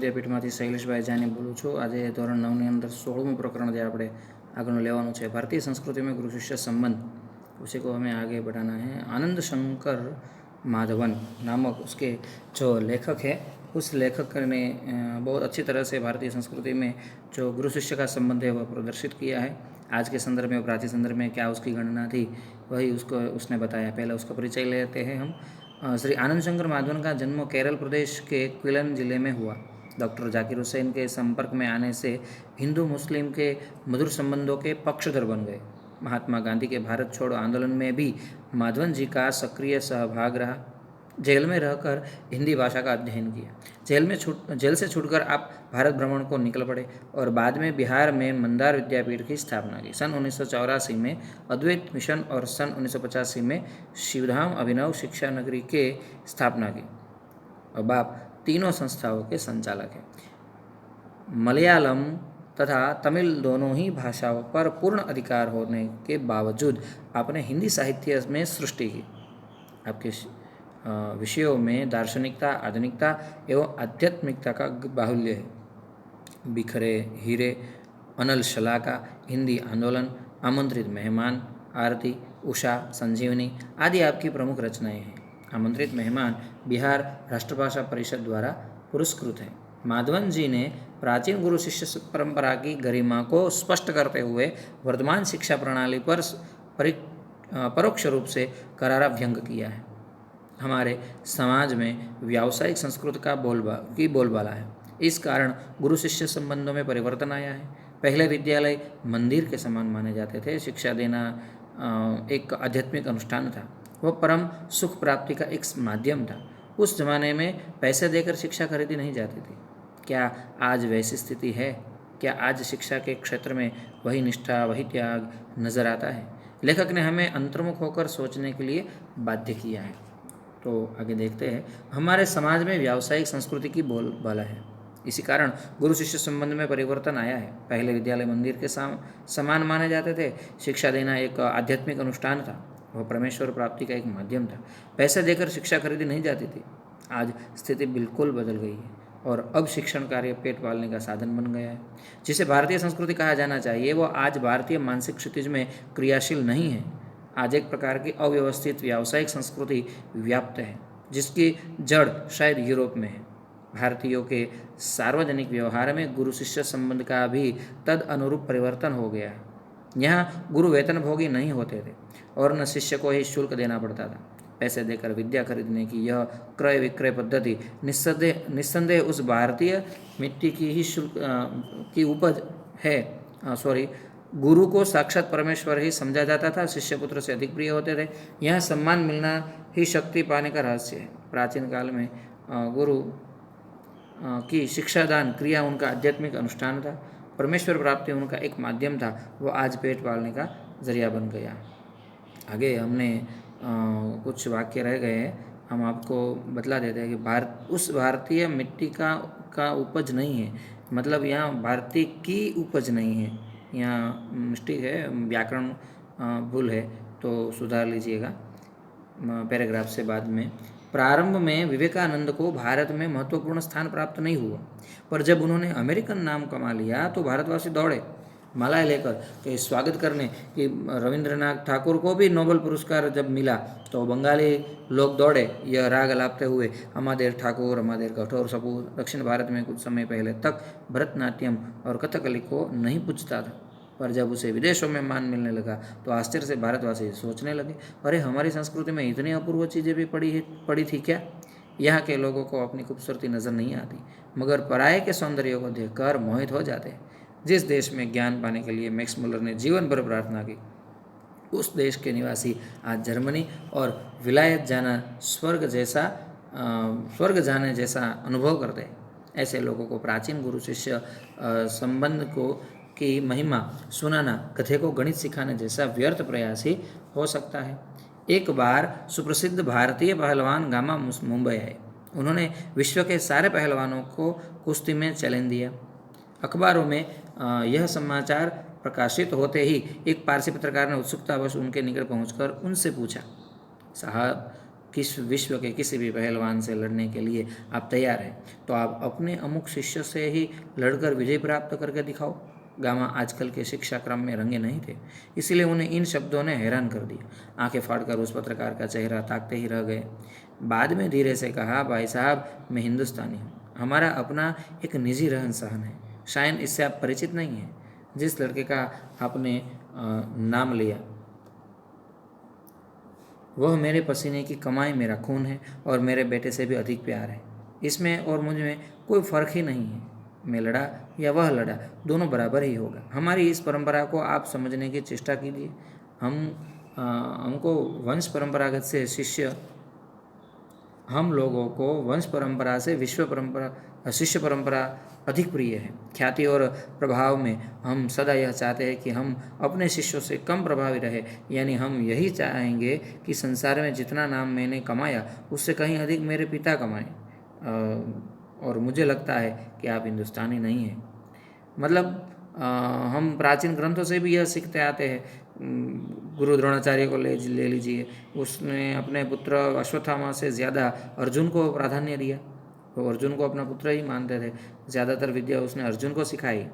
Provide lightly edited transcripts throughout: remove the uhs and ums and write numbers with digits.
વિદ્યાપીઠમાંથી શૈલેષભાઈ જાની બોલું છું। આજે ધોરણ 9ની અંદર 16મું प्रकरण जो આપણે આગળનું લેવાનું છે, भारतीय संस्कृति में गुरु शिष्य संबंध, उसी को हमें आगे बढ़ाना है। आनंद शंकर माधवन नामक उसके जो लेखक है, उस लेखक ने बहुत अच्छी तरह से भारतीय संस्कृति में जो गुरु शिष्य का संबंध है वह प्रदर्शित किया है। आज के संदर्भ में, प्राचीन संदर्भ में क्या उसकी गणना थी वही उसने बताया। पहले उसका परिचय लेते हैं हम। श्री आनंद शंकर माधवन का जन्म केरल प्रदेश के क्विलन जिले में हुआ। डॉक्टर जाकिर हुसैन के संपर्क में आने से हिंदू मुस्लिम के मधुर संबंधों के पक्षधर बन गए। महात्मा गांधी के भारत छोड़ो आंदोलन में भी माधवन जी का सक्रिय सहभाग रहा। जेल में रहकर हिंदी भाषा का अध्ययन किया। जेल से छूटकर आप भारत भ्रमण को निकल पड़े और बाद में बिहार में मंदार विद्यापीठ की स्थापना की। सन 1984 में अद्वैत मिशन और सन 1985 में शिवधाम अभिनव शिक्षा नगरी के स्थापना की। अब आप तीनों संस्थाओं के संचालक हैं। मलयालम तथा तमिल दोनों ही भाषाओं पर पूर्ण अधिकार होने के बावजूद आपने हिंदी साहित्य में सृष्टि की। आपके विषयों में दार्शनिकता, आधुनिकता एवं आध्यात्मिकता का बाहुल्य है। बिखरे हीरे, अनल शलाका, हिंदी आंदोलन, आमंत्रित मेहमान, आरती, उषा, संजीवनी आदि आपकी प्रमुख रचनाएं हैं। आमंत्रित मेहमान बिहार राष्ट्रभाषा परिषद द्वारा पुरस्कृत है। माधवन जी ने प्राचीन गुरु शिष्य परंपरा की गरिमा को स्पष्ट करते हुए वर्तमान शिक्षा प्रणाली पर परोक्ष रूप से करारा व्यंग किया है। हमारे समाज में व्यावसायिक संस्कृति की बोलबाला है। इस कारण गुरु शिष्य संबंधों में परिवर्तन आया है। पहले विद्यालय मंदिर के समान माने जाते थे। शिक्षा देना एक आध्यात्मिक अनुष्ठान था। वह परम सुख प्राप्ति का एक माध्यम था। उस जमाने में पैसे देकर शिक्षा खरीदी नहीं जाती थी। क्या आज वैसी स्थिति है? क्या आज शिक्षा के क्षेत्र में वही निष्ठा, वही त्याग नजर आता है? लेखक ने हमें अंतर्मुख होकर सोचने के लिए बाध्य किया है। तो आगे देखते हैं। हमारे समाज में व्यावसायिक संस्कृति की बोलबाला है। इसी कारण गुरु शिष्य संबंध में परिवर्तन आया है। पहले विद्यालय मंदिर के समान माने जाते थे। शिक्षा देना एक आध्यात्मिक अनुष्ठान था। वह परमेश्वर प्राप्ति का एक माध्यम था। पैसे देकर शिक्षा खरीदी नहीं जाती थी। आज स्थिति बिल्कुल बदल गई है और अब शिक्षण कार्य पेट पालने का साधन बन गया है। जिसे भारतीय संस्कृति कहा जाना चाहिए वो आज भारतीय मानसिक क्षितिज में क्रियाशील नहीं है। आज एक प्रकार की अव्यवस्थित व्यावसायिक संस्कृति व्याप्त है जिसकी जड़ शायद यूरोप में है। भारतीयों के सार्वजनिक व्यवहार में गुरु शिष्य संबंध का भी तद अनुरूप परिवर्तन हो गया है। यहाँ गुरु वेतन भोगी नहीं होते थे और न शिष्य को ही शुल्क देना पड़ता था। पैसे देकर विद्या खरीदने की यह क्रय विक्रय पद्धति निस्संदेह उस भारतीय मिट्टी की ही शुल्क की उपज है। गुरु को साक्षात परमेश्वर ही समझा जाता था। शिष्य पुत्र से अधिक प्रिय होते थे। यह सम्मान मिलना ही शक्ति पाने का रहस्य है। प्राचीन काल में गुरु की शिक्षादान क्रिया उनका आध्यात्मिक अनुष्ठान था। परमेश्वर प्राप्ति उनका एक माध्यम था। वो आज पेट पालने का जरिया बन गया। आगे हमने कुछ वाक्य रह गए हैं, हम आपको बतला देते हैं कि उस भारतीय मिट्टी का उपज नहीं है, मतलब यहाँ भारतीय की उपज नहीं है। यहाँ मिस्टेक है, व्याकरण भूल है तो सुधार लीजिएगा पैराग्राफ से बाद में। प्रारंभ में विवेकानंद को भारत में महत्वपूर्ण स्थान प्राप्त नहीं हुआ, पर जब उन्होंने अमेरिकन नाम कमा लिया तो भारतवासी दौड़े मालाएं लेकर कि स्वागत करने कि रविंद्रनाथ ठाकुर को भी नोबेल पुरस्कार जब मिला तो बंगाली लोग दौड़े यह राग अलापते हुए, अमादेर ठाकुर, अमादेर कठोर सपूत। दक्षिण भारत में कुछ समय पहले तक भरतनाट्यम और कथकली को नहीं पूछता था, पर जब उसे विदेशों में मान मिलने लगा तो आश्चर्य से भारतवासी सोचने लगे, अरे हमारी संस्कृति में इतनी अपूर्व चीज़ें भी पड़ी थी क्या? यहाँ के लोगों को अपनी खूबसूरती नज़र नहीं आती, मगर पराये के सौंदर्य को देखकर मोहित हो जाते हैं। जिस देश में ज्ञान पाने के लिए मैक्स मुलर ने जीवन भर प्रार्थना की, उस देश के निवासी आज जर्मनी और विलायत स्वर्ग जाने जैसा अनुभव करते हैं। ऐसे लोगों को प्राचीन गुरु शिष्य संबंध की महिमा सुनाना गधे को गणित सिखाने जैसा व्यर्थ प्रयास ही हो सकता है। एक बार सुप्रसिद्ध भारतीय पहलवान गामा मुंबई आए। उन्होंने विश्व के सारे पहलवानों को कुश्ती में चैलेंज दिया। अखबारों में यह समाचार प्रकाशित होते ही एक पारसी पत्रकार ने उत्सुकतावश उनके निकट पहुंचकर उनसे पूछा, साहब किस विश्व के किसी भी पहलवान से लड़ने के लिए आप तैयार हैं, तो आप अपने अमुक शिष्य से ही लड़कर विजय प्राप्त करके दिखाओ। गामा आजकल के शिक्षा क्रम में रंगे नहीं थे, इसलिए उन्हें इन शब्दों ने हैरान कर दिया। आंखें फाड़कर उस पत्रकार का चेहरा ताकते ही रह गए। बाद में धीरे से कहा, भाई साहब, मैं हिंदुस्तानी हूँ, हमारा अपना एक निजी रहन सहन है, शायद इससे आप परिचित नहीं हैं। जिस लड़के का आपने नाम लिया वह मेरे पसीने की कमाई, मेरा खून है और मेरे बेटे से भी अधिक प्यार है। इसमें और मुझ में कोई फ़र्क ही नहीं है। मैं लड़ा या वह लड़ा, दोनों बराबर ही होगा। हमारी इस परंपरा को आप समझने की चेष्टा कीजिए। हमको वंश परंपरागत से शिष्य हम लोगों को वंश परंपरा से शिष्य परंपरा अधिक प्रिय है। ख्याति और प्रभाव में हम सदा यह चाहते हैं कि हम अपने शिष्यों से कम प्रभावी रहे, यानी हम यही चाहेंगे कि संसार में जितना नाम मैंने कमाया उससे कहीं अधिक मेरे पिता कमाए। और मुझे लगता है कि आप हिंदुस्तानी नहीं हैं। मतलब हम प्राचीन ग्रंथों से भी यह सीखते आते हैं। गुरु द्रोणाचार्य को ले लीजिए, उसने अपने पुत्र अश्वत्थामा से ज़्यादा अर्जुन को प्राधान्य दिया। वो अर्जुन को अपना पुत्र ही मानते थे। ज़्यादातर विद्या उसने अर्जुन को सिखाई,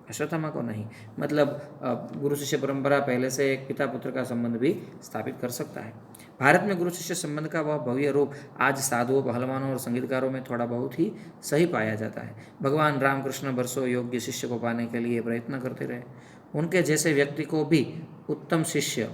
अश्वत्थामा को नहीं। मतलब गुरु शिष्य परंपरा पहले से एक पिता पुत्र का संबंध भी स्थापित कर सकता है। भारत में गुरु शिष्य संबंध का वह भव्य रूप आज साधुओं, पहलवानों और संगीतकारों में थोड़ा बहुत ही सही पाया जाता है। भगवान रामकृष्ण बरसों योग्य शिष्य को पाने के लिए प्रयत्न करते रहे। उनके जैसे व्यक्ति को भी उत्तम शिष्य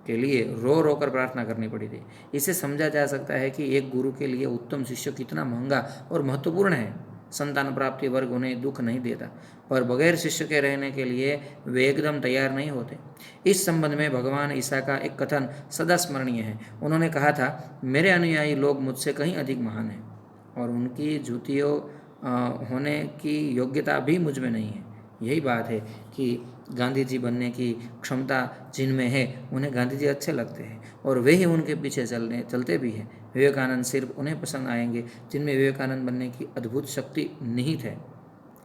के लिए रो रो कर प्रार्थना करनी पड़ी थी। इसे समझा जा सकता है कि एक गुरु के लिए उत्तम शिष्य कितना महंगा और महत्वपूर्ण है। संतान प्राप्ति वर्ग उन्हें दुख नहीं देता, पर बगैर शिष्य के रहने के लिए वे एकदम तैयार नहीं होते। इस संबंध में भगवान ईसा का एक कथन सदा स्मरणीय है। उन्होंने कहा था, मेरे अनुयायी लोग मुझसे कहीं अधिक महान हैं और उनकी जूतियों होने की योग्यता भी मुझ में नहीं है। यही बात है कि गांधी जी बनने की क्षमता जिनमें है उन्हें गांधी जी अच्छे लगते हैं और वे ही उनके पीछे चलते भी हैं। विवेकानंद सिर्फ उन्हें पसंद आएंगे जिनमें विवेकानंद बनने की अद्भुत शक्ति निहित है।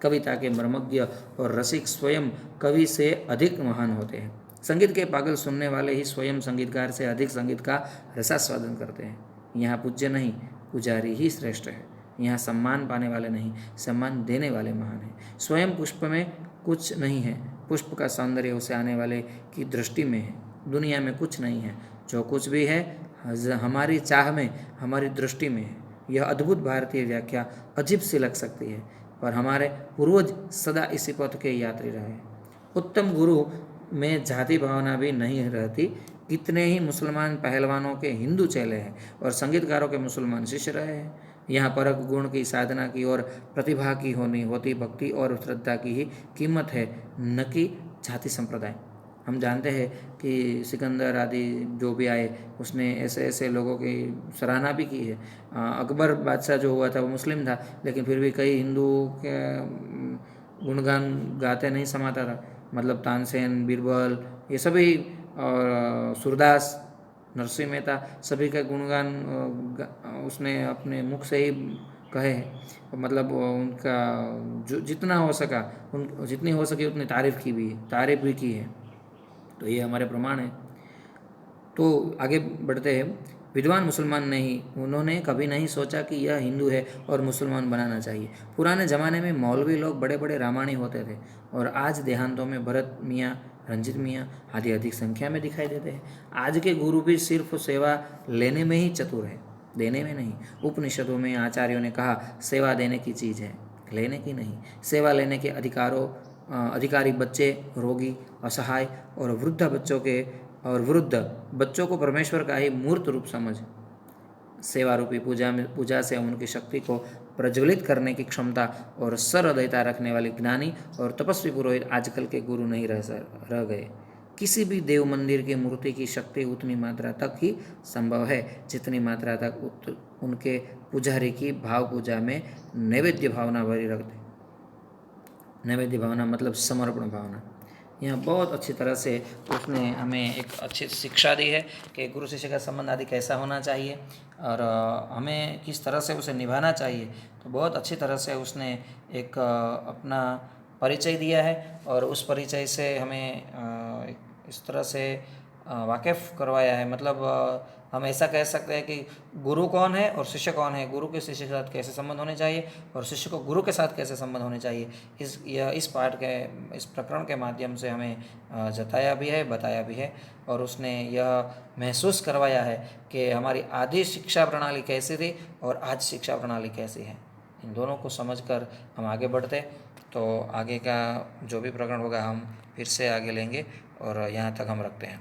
कविता के मर्मज्ञ और रसिक स्वयं कवि से अधिक महान होते हैं। संगीत के पागल सुनने वाले ही स्वयं संगीतकार से अधिक संगीत का रसास्वादन करते हैं। यहाँ पूज्य नहीं, पुजारी ही श्रेष्ठ है। यहाँ सम्मान पाने वाले नहीं, सम्मान देने वाले महान हैं। स्वयं पुष्प में कुछ नहीं है, पुष्प का सौंदर्य उसे आने वाले की दृष्टि में है। दुनिया में कुछ नहीं है, जो कुछ भी है हमारी चाह में, हमारी दृष्टि में है। यह अद्भुत भारतीय व्याख्या अजीब सी लग सकती है, पर हमारे पूर्वज सदा इसी पथ के यात्री रहे। उत्तम गुरु में जाति भावना भी नहीं रहती। कितने ही मुसलमान पहलवानों के हिंदू चेले हैं और संगीतकारों के मुसलमान शिष्य रहे हैं। यहाँ परख गुण की, साधना की और प्रतिभा की होती भक्ति और श्रद्धा की ही कीमत है, न कि जाति संप्रदाय। हम जानते हैं कि सिकंदर आदि जो भी आए उसने ऐसे ऐसे लोगों की सराहना भी की है। अकबर बादशाह जो हुआ था वो मुस्लिम था, लेकिन फिर भी कई हिंदुओं के गुणगान गाते नहीं समाता था। मतलब तानसेन, बीरबल, ये सभी और सूरदास, नरसिंह मेहता, सभी का गुणगान उसने अपने मुख से ही कहे हैं। मतलब उनका जो जितना हो सका जितनी हो सके उतनी तारीफ भी की है। तो ये हमारे प्रमाण है। तो आगे बढ़ते हैं। विद्वान मुसलमान नहीं, उन्होंने कभी नहीं सोचा कि यह हिंदू है और मुसलमान बनाना चाहिए। पुराने ज़माने में मौलवी लोग बड़े बड़े रामायणी होते थे और आज देहांतों में भरत मियाँ, रंजित मियाँ आदि अधिक संख्या में दिखाई देते हैं। आज के गुरु भी सिर्फ सेवा लेने में ही चतुर है, देने में नहीं। उपनिषदों में आचार्यों ने कहा, सेवा देने की चीज़ है, लेने की नहीं। सेवा लेने के अधिकारी बच्चे, रोगी, असहाय और वृद्ध बच्चों को परमेश्वर का ही मूर्त रूप समझ। सेवा रूपी पूजा से उनकी शक्ति को प्रज्वलित करने की क्षमता और सहृदयता रखने वाले ज्ञानी और तपस्वी पुरोहित आजकल के गुरु नहीं रह गए। किसी भी देव मंदिर की मूर्ति की शक्ति उतनी मात्रा तक ही संभव है जितनी मात्रा तक उनके पुजारी की भाव पूजा में नैवेद्य भावना भरी रखते। नैवेद्य भावना मतलब समर्पण भावना। यहाँ बहुत अच्छी तरह से उसने हमें एक अच्छी शिक्षा दी है कि गुरु शिष्य का संबंध आदि कैसा होना चाहिए और हमें किस तरह से उसे निभाना चाहिए। तो बहुत अच्छी तरह से उसने एक अपना परिचय दिया है और उस परिचय से हमें इस तरह से वाकिफ़ करवाया है। मतलब हम ऐसा कह सकते हैं कि गुरु कौन है और शिष्य कौन है, गुरु के शिष्य के साथ कैसे संबंध होने चाहिए और शिष्य को गुरु के साथ कैसे संबंध होने चाहिए, इस पाठ के इस प्रकरण के माध्यम से हमें जताया भी है, बताया भी है। और उसने यह महसूस करवाया है कि हमारी आदि शिक्षा प्रणाली कैसी थी और आज शिक्षा प्रणाली कैसी है। इन दोनों को समझकर हम आगे बढ़ते तो आगे का जो भी प्रकरण होगा हम फिर से आगे लेंगे और यहाँ तक हम रखते हैं।